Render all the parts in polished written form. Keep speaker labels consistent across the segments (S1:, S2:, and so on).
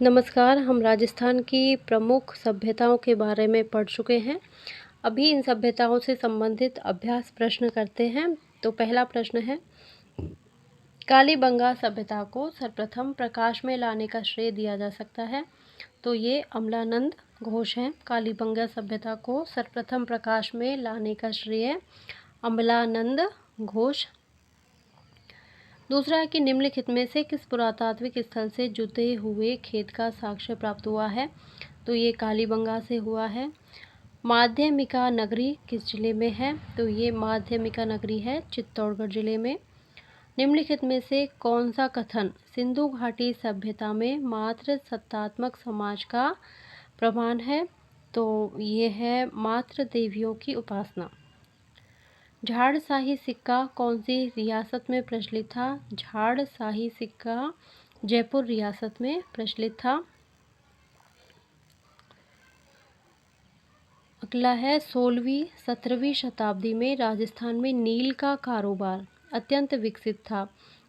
S1: नमस्कार। हम राजस्थान की प्रमुख सभ्यताओं के बारे में पढ़ चुके हैं। अभी इन सभ्यताओं से संबंधित अभ्यास प्रश्न करते हैं। तो पहला प्रश्न है, कालीबंगा सभ्यता को सर्वप्रथम प्रकाश में लाने का श्रेय दिया जा सकता है। तो ये अमलानंद घोष हैं। कालीबंगा सभ्यता को सर्वप्रथम प्रकाश में लाने का श्रेय अमलानंद घोष। दूसरा है कि निम्नलिखित में से किस पुरातात्विक स्थल से जुते हुए खेत का साक्ष्य प्राप्त हुआ है। तो ये कालीबंगा से हुआ है। माध्यमिका नगरी किस जिले में है। तो ये माध्यमिका नगरी है चित्तौड़गढ़ जिले में। निम्नलिखित में से कौन सा कथन सिंधु घाटी सभ्यता में मात्र सत्तात्मक समाज का प्रमाण है। तो ये है मात्र देवियों की उपासना। झाड़-शाही सिक्का कौन सी रियासत में प्रचलित था। झाड़-शाही सिक्का जयपुर रियासत में प्रचलित था। अगला है, 16वीं-17वीं शताब्दी में राजस्थान में नील का कारोबार अत्यंत विकसित था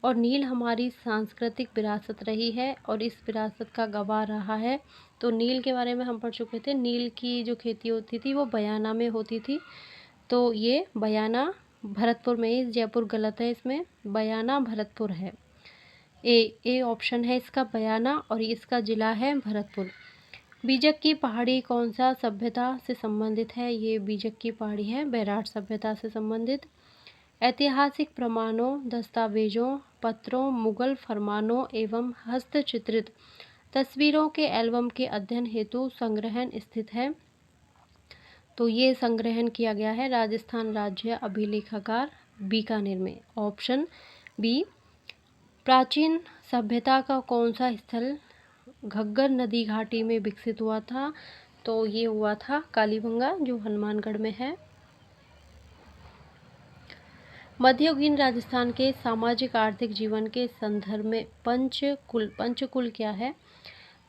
S1: और नील हमारी सांस्कृतिक विरासत रही है और इस विरासत का गवाह रहा है। तो नील के बारे में हम पढ़ चुके थे। नील की जो खेती होती थी वो बयाना में होती थी। तो ये बयाना भरतपुर में ही, जयपुर गलत है, इसमें बयाना भरतपुर है। ए ऑप्शन है इसका बयाना और इसका जिला है भरतपुर। बीजक की पहाड़ी कौन सा सभ्यता से संबंधित है। ये बीजक की पहाड़ी है बैराट सभ्यता से संबंधित। ऐतिहासिक प्रमाणों, दस्तावेजों, पत्रों, मुगल फरमानों एवं हस्तचित्रित तस्वीरों के एल्बम के अध्ययन हेतु संग्रहण स्थित है। तो ये संग्रहण किया गया है राजस्थान राज्य अभिलेखागार बीकानेर में। Option B. प्राचीन सभ्यता का कौन सा स्थल घग्गर नदी घाटी में विकसित हुआ था। तो ये हुआ था कालीबंगा जो हनुमानगढ़ में है। मध्ययुगीन राजस्थान के सामाजिक आर्थिक जीवन के संदर्भ में पंचकुल क्या है।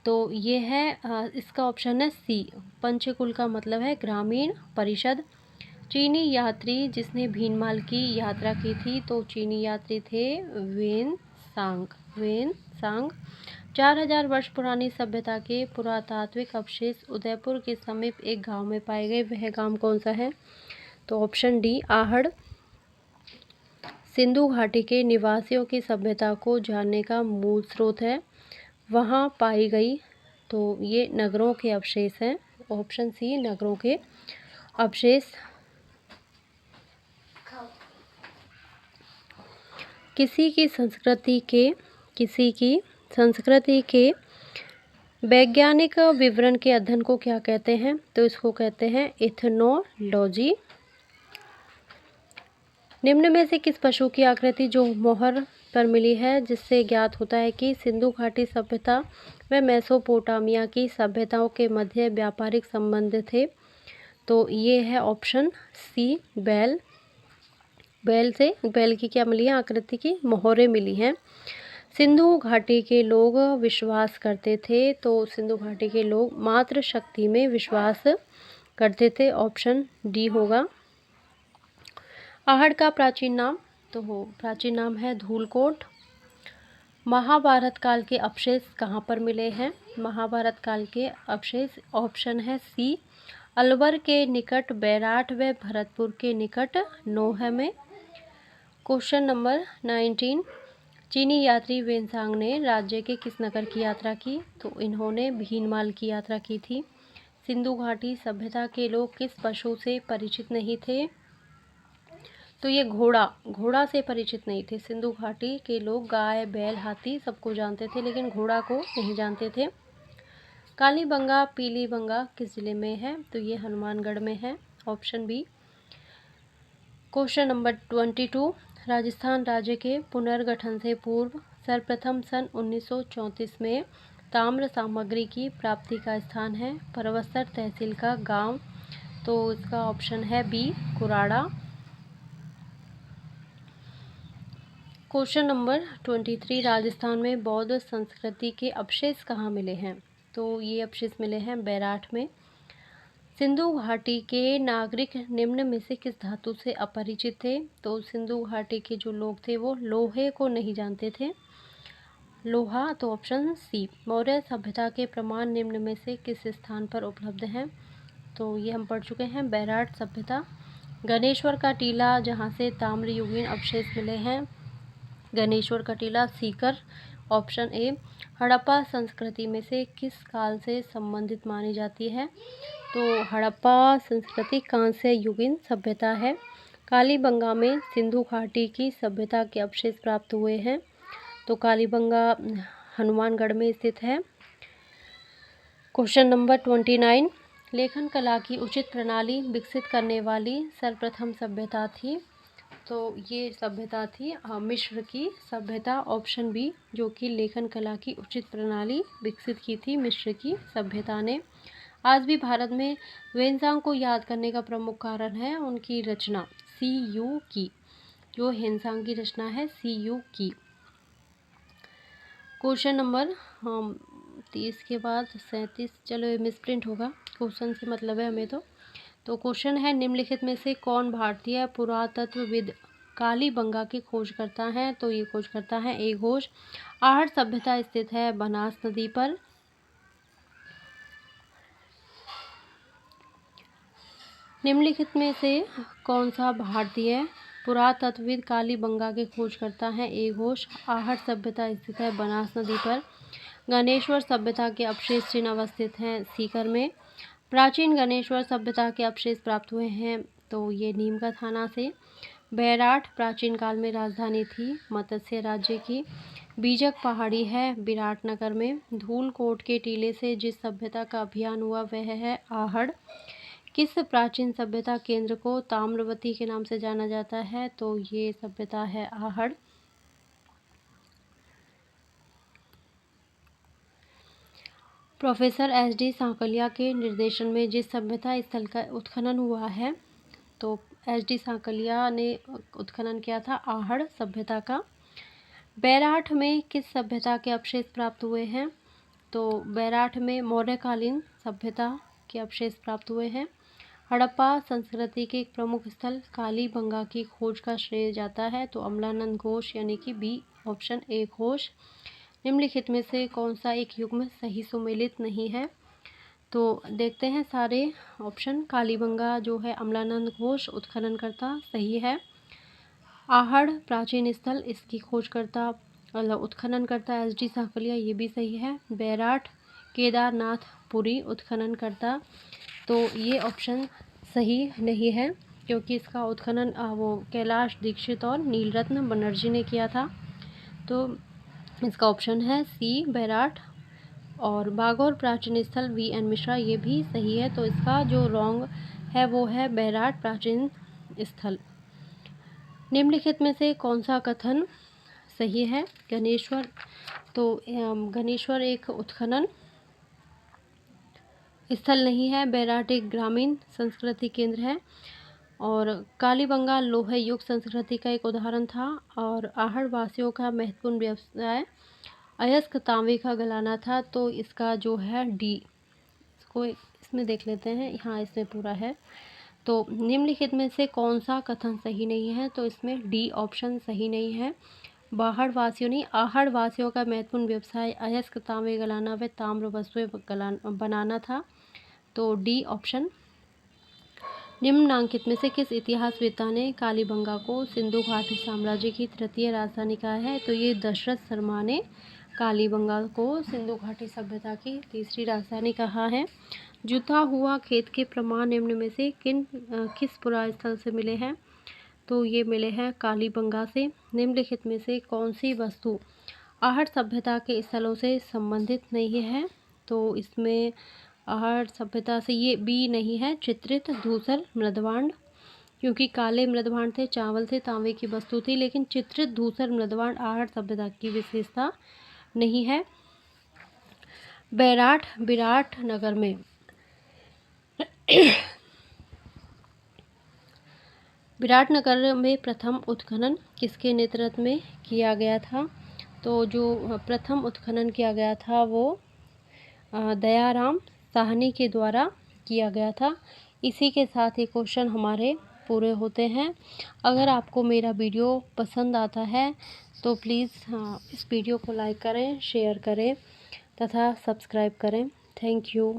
S1: तो ये है इसका ऑप्शन है सी। पंचकुल का मतलब है ग्रामीण परिषद। चीनी यात्री जिसने भीनमाल की यात्रा की थी। तो चीनी यात्री थे वेन सांग। 4000 वर्ष पुरानी सभ्यता के पुरातात्विक अवशेष उदयपुर के समीप एक गांव में पाए गए। वह गांव कौन सा है। तो ऑप्शन डी आहड़। सिंधु घाटी के निवासियों की सभ्यता को जानने का मूल स्रोत है वहाँ पाई गई। तो ये नगरों के अवशेष हैं। ऑप्शन सी नगरों के अवशेष। किसी की संस्कृति के वैज्ञानिक विवरण के अध्ययन को क्या कहते हैं। तो इसको कहते हैं एथनोलॉजी। निम्न में से किस पशु की आकृति जो मोहर पर मिली है जिससे ज्ञात होता है कि सिंधु घाटी सभ्यता व मेसोपोटामिया की सभ्यताओं के मध्य व्यापारिक संबंध थे। तो ये है ऑप्शन सी बैल। बैल की क्या मिली है आकृति की मोहरें मिली हैं। सिंधु घाटी के लोग विश्वास करते थे। तो सिंधु घाटी के लोग मातृ शक्ति में विश्वास करते थे। ऑप्शन डी होगा। आहड़ का प्राचीन नाम है धूलकोट। महाभारत काल के अवशेष कहाँ पर मिले हैं। महाभारत काल के अवशेष ऑप्शन है सी अलवर के निकट, बैराठ व भरतपुर के निकट, नोह में। क्वेश्चन नंबर 19, चीनी यात्री वेनसांग ने राज्य के किस नगर की यात्रा की। तो इन्होंने भीनमाल की यात्रा की थी। सिंधु घाटी सभ्यता के लोग किस पशु से परिचित नहीं थे। तो ये घोड़ा से परिचित नहीं थे। सिंधु घाटी के लोग गाय, बैल, हाथी सबको जानते थे लेकिन घोड़ा को नहीं जानते थे। कालीबंगा, पीलीबंगा किस जिले में है। तो ये हनुमानगढ़ में है। Option B. Question number 22, Rajasthan राज्य के पुनर्गठन से पूर्व सर्वप्रथम सन 1934 में ताम्र सामग्री की प्राप्ति का स्थान है परवस्तर तहसील का गांव। तो इसका ऑप्शन है B Kurada. Question number 23, Rajasthan में बौद्ध संस्कृति के अवशेष कहाँ मिले हैं। तो ये अवशेष मिले हैं बैराठ में। सिंधु घाटी के नागरिक निम्न में से किस धातु से अपरिचित थे। तो सिंधु घाटी के जो लोग थे वो लोहे को नहीं जानते थे। लोहा, तो ऑप्शन सी। मौर्य सभ्यता के प्रमाण निम्न में से किस स्थान पर उपलब्ध हैं? तो ये हम पढ़ चुके हैं, बैराट सभ्यता। गणेश्वर का टीला, जहाँ से ताम्रयुगीन अवशेष मिले हैं, गणेश्वर का टीला, सीकर, ऑप्शन ए। हड़प्पा संस्कृति में से किस काल से संबंधित मानी जाती है? तो हड़प्पा संस्कृति कांस्य युगीन सभ्यता है। कालीबंगा में सिंधु घाटी की सभ्यता के अवशेष प्राप्त हुए हैं। तो कालीबंगा हनुमानगढ़ में स्थित है। क्वेश्चन नंबर 29, लेखन कला की उचित प्रणाली विकसित करने वाली सर्वप्रथम सभ्यता थी? तो ये सभ्यता थी मिस्र की सभ्यता, ऑप्शन बी, जो कि लेखन कला की उचित प्रणाली विकसित की थी मिस्र की सभ्यता ने। आज भी भारत में वेन्सांग को याद करने का प्रमुख कारण है उनकी रचना CU की, जो हेनसांग की रचना है CU की। क्वेश्चन नंबर 30 के बाद 37, चलो ये मिसप्रिंट होगा, क्वेश्चन से मतलब है हमें। तो क्वेश्चन है, निम्नलिखित में से कौन भारतीय पुरातत्वविद कालीबंगा की खोज करता है? तो ये खोज करता है ए घोष। आहट सभ्यता स्थित है बनास नदी पर। निम्नलिखित में से कौन सा भारतीय पुरातत्वविद कालीबंगा की खोज करता है? ए घोष। आहट सभ्यता स्थित है बनास नदी पर। गणेश्वर सभ्यता के अवशेष चिन्ह अवस्थित हैं सीकर में। प्राचीन गणेश्वर सभ्यता के अवशेष प्राप्त हुए हैं, तो ये नीम का थाना से। बैराट प्राचीन काल में राजधानी थी मत्स्य राज्य की। बीजक पहाड़ी है विराटनगर में। धूलकोट के टीले से जिस सभ्यता का अभियान हुआ वह है आहड़। किस प्राचीन सभ्यता केंद्र को ताम्रवती के नाम से जाना जाता है? तो ये सभ्यता है आहड़। प्रोफेसर SD सांकलिया के निर्देशन में जिस सभ्यता स्थल का उत्खनन हुआ है, तो SD सांकलिया ने उत्खनन किया था आहड़ सभ्यता का। बैराठ में किस सभ्यता के अवशेष प्राप्त हुए हैं? तो बैराठ में मौर्यकालीन सभ्यता के अवशेष प्राप्त हुए हैं। हड़प्पा संस्कृति के एक प्रमुख स्थल कालीबंगा की खोज का श्रेय जाता है, तो अमलानंद घोष यानी कि बी, ऑप्शन ए घोष। निम्नलिखित में से कौन सा एक युग्म सही सुमेलित नहीं है? तो देखते हैं सारे ऑप्शन। कालीबंगा जो है अमलानंद घोष उत्खननकर्ता सही है। आहड़ प्राचीन स्थल, इसकी खोजकर्ता उत्खननकर्ता SD सांकलिया, ये भी सही है। बैराठ केदारनाथपुरी उत्खननकर्ता, तो ये ऑप्शन सही नहीं है क्योंकि इसका उत्खनन वो कैलाश दीक्षित और नीलरत्न बनर्जी ने किया था। तो इसका ऑप्शन है सी बैराठ। और बागौर प्राचीन स्थल VN मिश्रा, ये भी सही है। तो इसका जो रॉन्ग है वो है बैराठ प्राचीन स्थल। निम्नलिखित में से कौन सा कथन सही है? गणेश्वर, तो गणेश्वर एक उत्खनन स्थल नहीं है, बैराठ एक ग्रामीण संस्कृति केंद्र है। और कालीबंगा लोह युग संस्कृति का एक उदाहरण था। और आहड़ वासियों का महत्वपूर्ण व्यवसाय अयस्क तांबे का गलाना था। तो इसका जो है डी, इसको इसमें देख लेते हैं, हाँ इसमें पूरा है। तो निम्नलिखित में से कौन सा कथन सही नहीं है? तो इसमें डी ऑप्शन सही नहीं है। बाहड़ वासियों नहीं, आहड़ वासियों का महत्वपूर्ण व्यवसाय अयस्क तांबे गलाना व ताम्र वस्तुएं बनाना था। तो डी ऑप्शन। निम्नांकित में से किस इतिहासवेत्ता ने कालीबंगा को सिंधु घाटी साम्राज्य की तृतीय राजधानी कहा है? तो ये दशरथ शर्मा ने कालीबंगा को सिंधु घाटी सभ्यता की तीसरी राजधानी कहा है। जुता हुआ खेत के प्रमाण निम्न में से किस पुरास्थल से मिले हैं? तो ये मिले हैं कालीबंगा से। निम्नलिखित में से कौन सी वस्तु आहट सभ्यता के स्थलों से संबंधित नहीं है? तो इसमें आहट सभ्यता से ये बी नहीं है, चित्रित धूसर मृदभांड, क्योंकि काले मृदभांड थे, चावल थे, तांबे की वस्तु थी, लेकिन चित्रित धूसर मृदभांड आहट सभ्यता की विशेषता नहीं है। बैराठ विराटनगर में विराटनगर में प्रथम उत्खनन किसके नेतृत्व में किया गया था? तो जो प्रथम उत्खनन किया गया था वो दयाराम साहनी के द्वारा किया गया था। इसी के साथ ये क्वेश्चन हमारे पूरे होते हैं। अगर आपको मेरा वीडियो पसंद आता है तो प्लीज़ हाँ, इस वीडियो को लाइक करें, शेयर करें तथा सब्सक्राइब करें। Thank you.